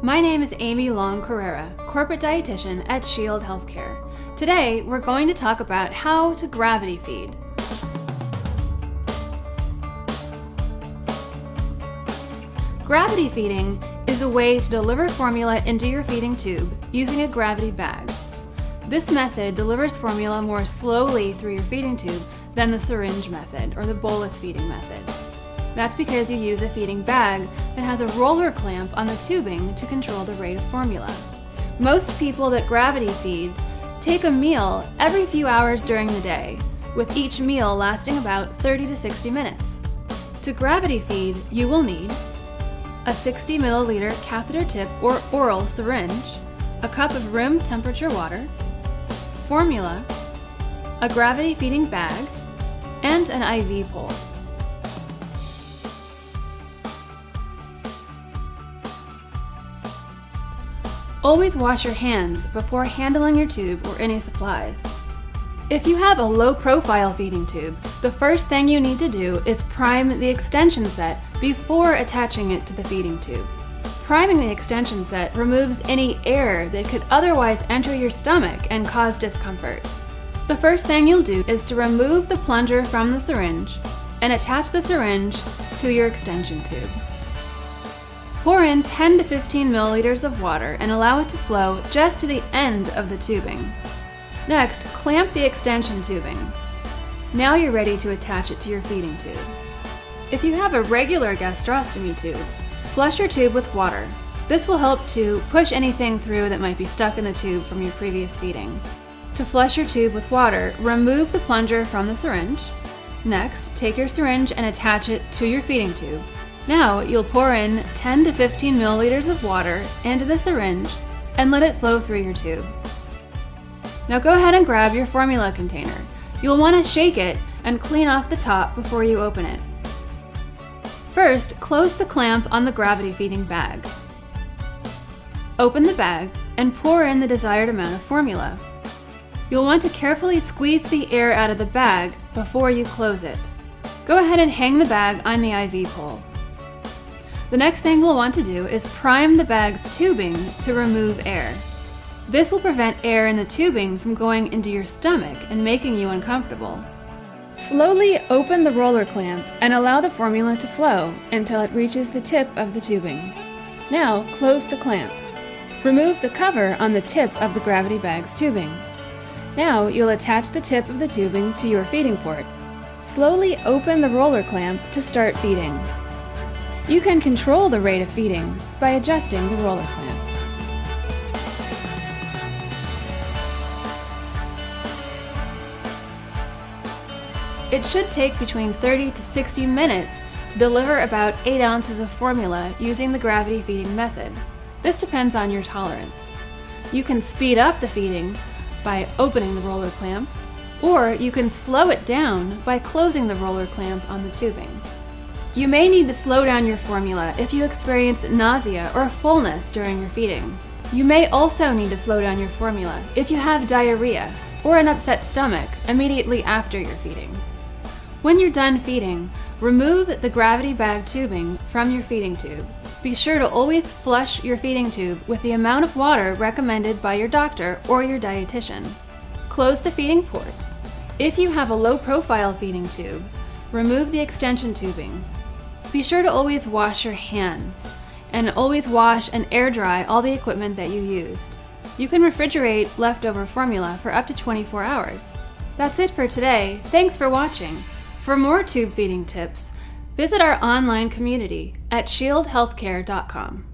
My name is Amy Long Carrera, corporate dietitian at HealthCare. Today, we're going to talk about how to gravity feed. Gravity feeding is a way to deliver formula into your feeding tube using a gravity bag. This method delivers formula more slowly through your feeding tube than the syringe method or the bolus feeding method. That's because you use a feeding bag that has a roller clamp on the tubing to control the rate of formula. Most people that gravity feed take a meal every few hours during the day, with each meal lasting about 30 to 60 minutes. To gravity feed, you will need a 60 milliliter catheter tip or oral syringe, a cup of room temperature water, formula, a gravity feeding bag, and an IV pole. Always wash your hands before handling your tube or any supplies. If you have a low-profile feeding tube, the first thing you need to do is prime the extension set before attaching it to the feeding tube. Priming the extension set removes any air that could otherwise enter your stomach and cause discomfort. The first thing you'll do is to remove the plunger from the syringe and attach the syringe to your extension tube. Pour in 10 to 15 milliliters of water and allow it to flow just to the end of the tubing. Next, clamp the extension tubing. Now you're ready to attach it to your feeding tube. If you have a regular gastrostomy tube, flush your tube with water. This will help to push anything through that might be stuck in the tube from your previous feeding. To flush your tube with water, remove the plunger from the syringe. Next, take your syringe and attach it to your feeding tube. Now you'll pour in 10 to 15 milliliters of water into the syringe and let it flow through your tube. Now go ahead and grab your formula container. You'll want to shake it and clean off the top before you open it. First, close the clamp on the gravity feeding bag. Open the bag and pour in the desired amount of formula. You'll want to carefully squeeze the air out of the bag before you close it. Go ahead and hang the bag on the IV pole. The next thing we'll want to do is prime the bag's tubing to remove air. This will prevent air in the tubing from going into your stomach and making you uncomfortable. Slowly open the roller clamp and allow the formula to flow until it reaches the tip of the tubing. Now close the clamp. Remove the cover on the tip of the gravity bag's tubing. Now you'll attach the tip of the tubing to your feeding port. Slowly open the roller clamp to start feeding. You can control the rate of feeding by adjusting the roller clamp. It should take between 30 to 60 minutes to deliver about 8 ounces of formula using the gravity feeding method. This depends on your tolerance. You can speed up the feeding by opening the roller clamp, or you can slow it down by closing the roller clamp on the tubing. You may need to slow down your formula if you experience nausea or fullness during your feeding. You may also need to slow down your formula if you have diarrhea or an upset stomach immediately after your feeding. When you're done feeding, remove the gravity bag tubing from your feeding tube. Be sure to always flush your feeding tube with the amount of water recommended by your doctor or your dietitian. Close the feeding port. If you have a low-profile feeding tube, remove the extension tubing. Be sure to always wash your hands and always wash and air dry all the equipment that you used. You can refrigerate leftover formula for up to 24 hours. That's it for today. Thanks for watching. For more tube feeding tips, visit our online community at shieldhealthcare.com.